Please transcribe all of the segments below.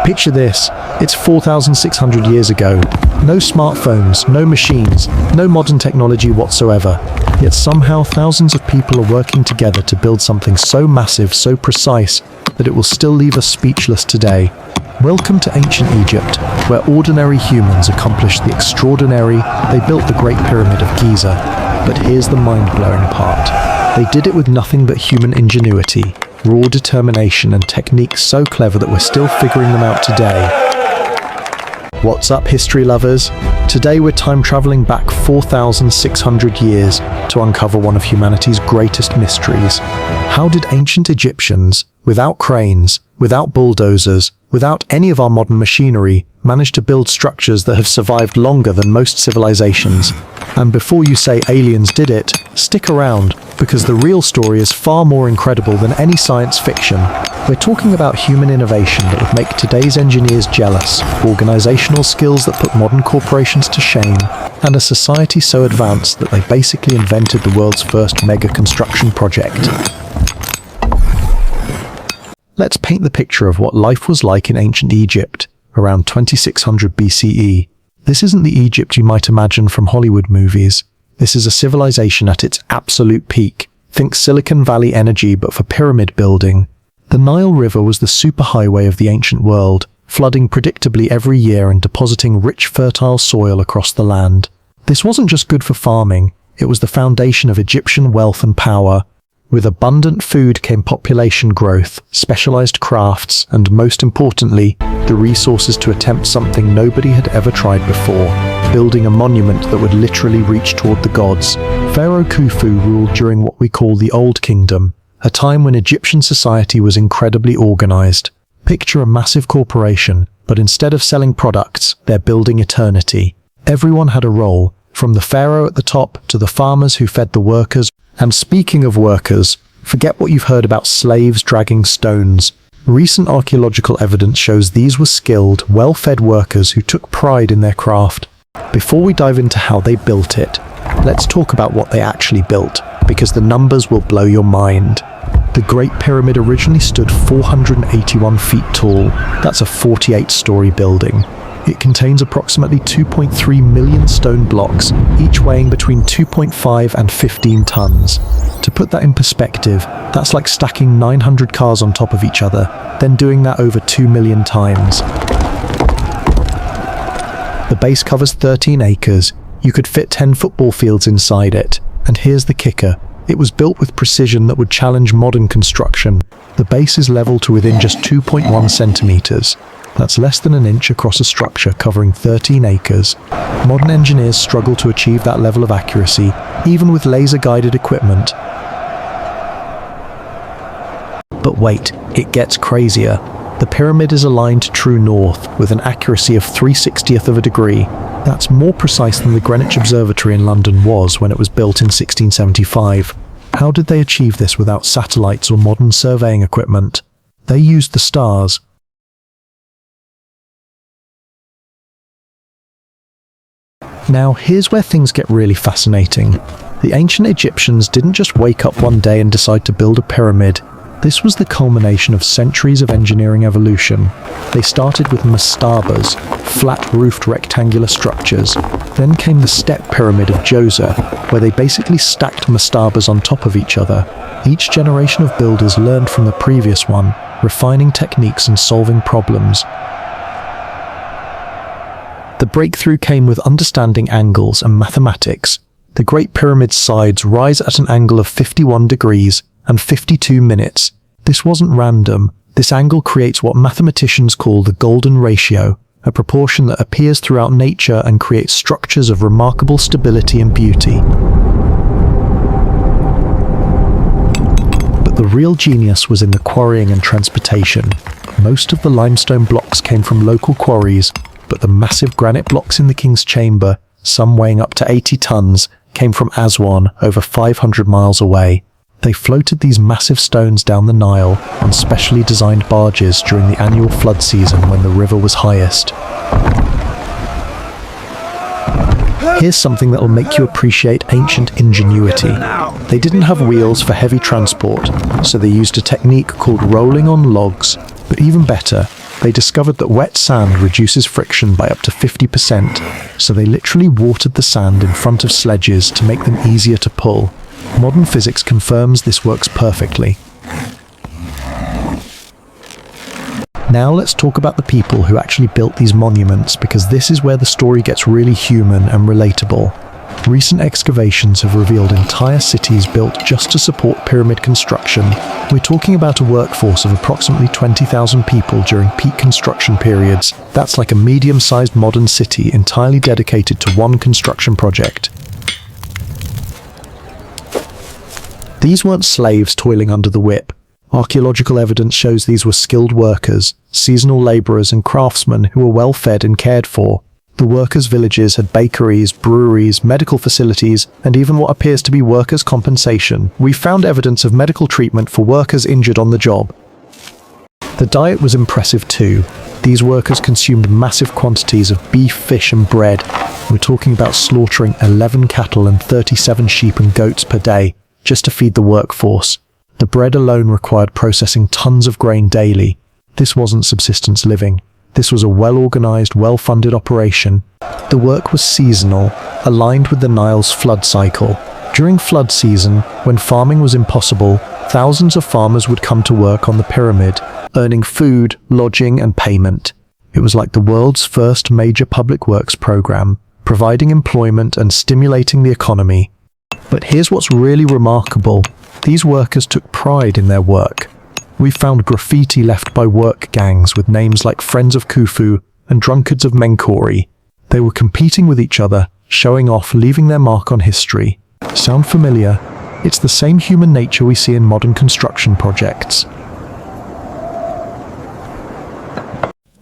Picture this, it's 4,600 years ago. No smartphones, no machines, no modern technology whatsoever. Yet somehow thousands of people are working together to build something so massive, so precise, that it will still leave us speechless today. Welcome to ancient Egypt, where ordinary humans accomplished the extraordinary. They built the Great Pyramid of Giza. But here's the mind-blowing part. They did it with nothing but human ingenuity, raw determination and techniques so clever that we're still figuring them out today. What's up, history lovers? Today we're time traveling back 4,600 years to uncover one of humanity's greatest mysteries. How did ancient Egyptians, without cranes, without bulldozers, without any of our modern machinery, manage to build structures that have survived longer than most civilizations? And before you say aliens did it, stick around, because the real story is far more incredible than any science fiction. We're talking about human innovation that would make today's engineers jealous, organizational skills that put modern corporations to shame, and a society so advanced that they basically invented the world's first mega construction project. Let's paint the picture of what life was like in ancient Egypt, around 2600 BCE. This isn't the Egypt you might imagine from Hollywood movies. This is a civilization at its absolute peak. Think Silicon Valley energy, but for pyramid building. The Nile River was the superhighway of the ancient world, flooding predictably every year and depositing rich, fertile soil across the land. This wasn't just good for farming, it was the foundation of Egyptian wealth and power. With abundant food came population growth, specialized crafts, and most importantly, the resources to attempt something nobody had ever tried before, building a monument that would literally reach toward the gods. Pharaoh Khufu ruled during what we call the Old Kingdom, a time when Egyptian society was incredibly organized. Picture a massive corporation, but instead of selling products, they're building eternity. Everyone had a role, from the pharaoh at the top to the farmers who fed the workers. And speaking of workers, forget what you've heard about slaves dragging stones. Recent archaeological evidence shows these were skilled, well-fed workers who took pride in their craft. Before we dive into how they built it, let's talk about what they actually built, because the numbers will blow your mind. The Great Pyramid originally stood 481 feet tall. That's a 48-story building. It contains approximately 2.3 million stone blocks, each weighing between 2.5 and 15 tons. To put that in perspective, that's like stacking 900 cars on top of each other, then doing that over 2 million times. The base covers 13 acres. You could fit 10 football fields inside it. And here's the kicker. It was built with precision that would challenge modern construction. The base is level to within just 2.1 centimeters. That's less than an inch across a structure covering 13 acres. Modern engineers struggle to achieve that level of accuracy, even with laser-guided equipment. But wait, it gets crazier. The pyramid is aligned to true north, with an accuracy of 3/60th of a degree. That's more precise than the Greenwich Observatory in London was when it was built in 1675. How did they achieve this without satellites or modern surveying equipment? They used the stars. Now, here's where things get really fascinating. The ancient Egyptians didn't just wake up one day and decide to build a pyramid. This was the culmination of centuries of engineering evolution. They started with mastabas, flat-roofed rectangular structures. Then came the step pyramid of Djoser, where they basically stacked mastabas on top of each other. Each generation of builders learned from the previous one, refining techniques and solving problems. The breakthrough came with understanding angles and mathematics. The Great Pyramid's sides rise at an angle of 51 degrees and 52 minutes. This wasn't random. This angle creates what mathematicians call the golden ratio, a proportion that appears throughout nature and creates structures of remarkable stability and beauty. But the real genius was in the quarrying and transportation. Most of the limestone blocks came from local quarries, but the massive granite blocks in the King's Chamber, some weighing up to 80 tons, came from Aswan, over 500 miles away. They floated these massive stones down the Nile on specially designed barges during the annual flood season when the river was highest. Here's something that will make you appreciate ancient ingenuity. They didn't have wheels for heavy transport, so they used a technique called rolling on logs. But even better, They discovered that wet sand reduces friction by up to 50%, so they literally watered the sand in front of sledges to make them easier to pull. Modern physics confirms this works perfectly. Now let's talk about the people who actually built these monuments, because this is where the story gets really human and relatable. Recent excavations have revealed entire cities built just to support pyramid construction. We're talking about a workforce of approximately 20,000 people during peak construction periods. That's like a medium-sized modern city entirely dedicated to one construction project. These weren't slaves toiling under the whip. Archaeological evidence shows these were skilled workers, seasonal laborers and craftsmen who were well fed and cared for. The workers' villages had bakeries, breweries, medical facilities, and even what appears to be workers' compensation. We found evidence of medical treatment for workers injured on the job. The diet was impressive too. These workers consumed massive quantities of beef, fish and bread. We're talking about slaughtering 11 cattle and 37 sheep and goats per day, just to feed the workforce. The bread alone required processing tons of grain daily. This wasn't subsistence living. This was a well-organized, well-funded operation. The work was seasonal, aligned with the Nile's flood cycle. During flood season, when farming was impossible, thousands of farmers would come to work on the pyramid, earning food, lodging, and payment. It was like the world's first major public works program, providing employment and stimulating the economy. But here's what's really remarkable. These workers took pride in their work. We found graffiti left by work gangs with names like Friends of Khufu and Drunkards of Menkori. They were competing with each other, showing off, leaving their mark on history. Sound familiar? It's the same human nature we see in modern construction projects.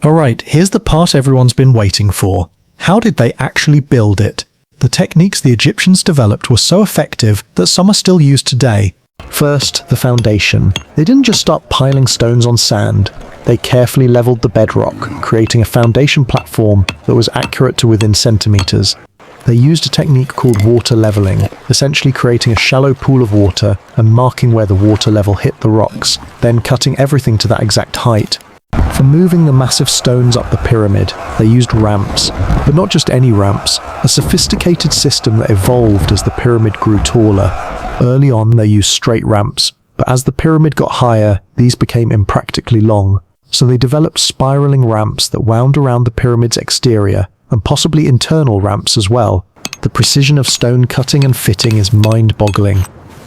Alright, here's the part everyone's been waiting for. How did they actually build it? The techniques the Egyptians developed were so effective that some are still used today. First, the foundation. They didn't just start piling stones on sand. They carefully leveled the bedrock, creating a foundation platform that was accurate to within centimeters. They used a technique called water leveling, essentially creating a shallow pool of water and marking where the water level hit the rocks, then cutting everything to that exact height. For moving the massive stones up the pyramid, they used ramps, but not just any ramps, a sophisticated system that evolved as the pyramid grew taller. Early on, they used straight ramps, but as the pyramid got higher, these became impractically long. So they developed spiraling ramps that wound around the pyramid's exterior, and possibly internal ramps as well. The precision of stone cutting and fitting is mind-boggling.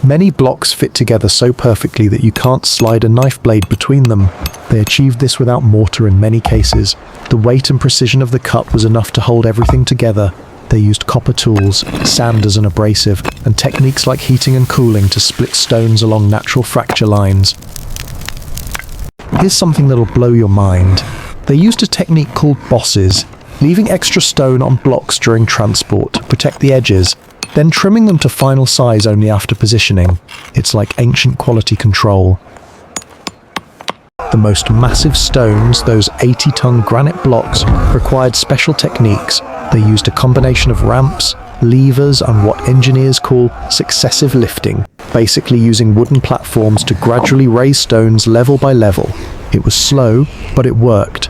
Many blocks fit together so perfectly that you can't slide a knife blade between them. They achieved this without mortar in many cases. The weight and precision of the cut was enough to hold everything together. They used copper tools, sand as an abrasive, and techniques like heating and cooling to split stones along natural fracture lines. Here's something that'll blow your mind. They used a technique called bosses, leaving extra stone on blocks during transport to protect the edges, then trimming them to final size only after positioning. It's like ancient quality control. The most massive stones, those 80-ton granite blocks, required special techniques. They used a combination of ramps, levers, and what engineers call successive lifting, basically using wooden platforms to gradually raise stones level by level. It was slow, but it worked.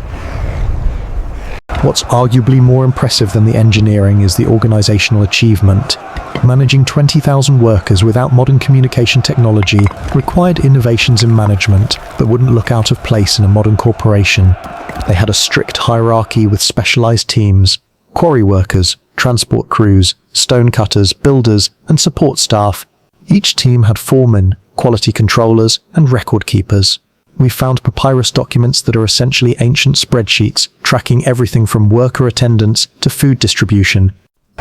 What's arguably more impressive than the engineering is the organizational achievement. Managing 20,000 workers without modern communication technology required innovations in management that wouldn't look out of place in a modern corporation. They had a strict hierarchy with specialized teams: quarry workers, transport crews, stone cutters, builders, and support staff. Each team had foremen, quality controllers, and record keepers. We found papyrus documents that are essentially ancient spreadsheets, tracking everything from worker attendance to food distribution.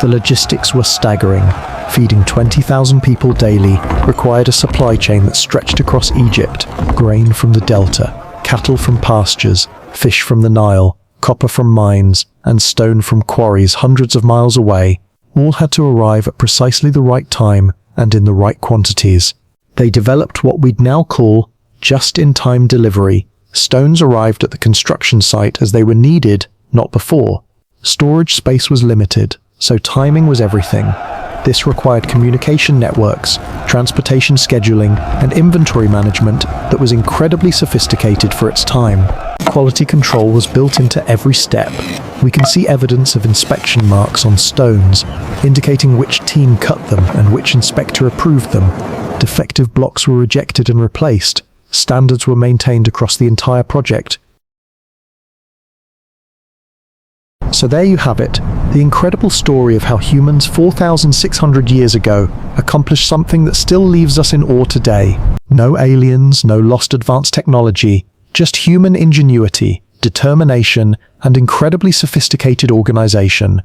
The logistics were staggering. Feeding 20,000 people daily required a supply chain that stretched across Egypt: grain from the delta, cattle from pastures, fish from the Nile, copper from mines, and stone from quarries hundreds of miles away. All had to arrive at precisely the right time and in the right quantities. They developed what we'd now call just-in-time delivery. Stones arrived at the construction site as they were needed, not before. Storage space was limited, so timing was everything. This required communication networks, transportation scheduling, and inventory management that was incredibly sophisticated for its time. Quality control was built into every step. We can see evidence of inspection marks on stones, indicating which team cut them and which inspector approved them. Defective blocks were rejected and replaced. Standards were maintained across the entire project. So there you have it, the incredible story of how humans 4,600 years ago accomplished something that still leaves us in awe today. No aliens, no lost advanced technology, just human ingenuity, determination, and incredibly sophisticated organization.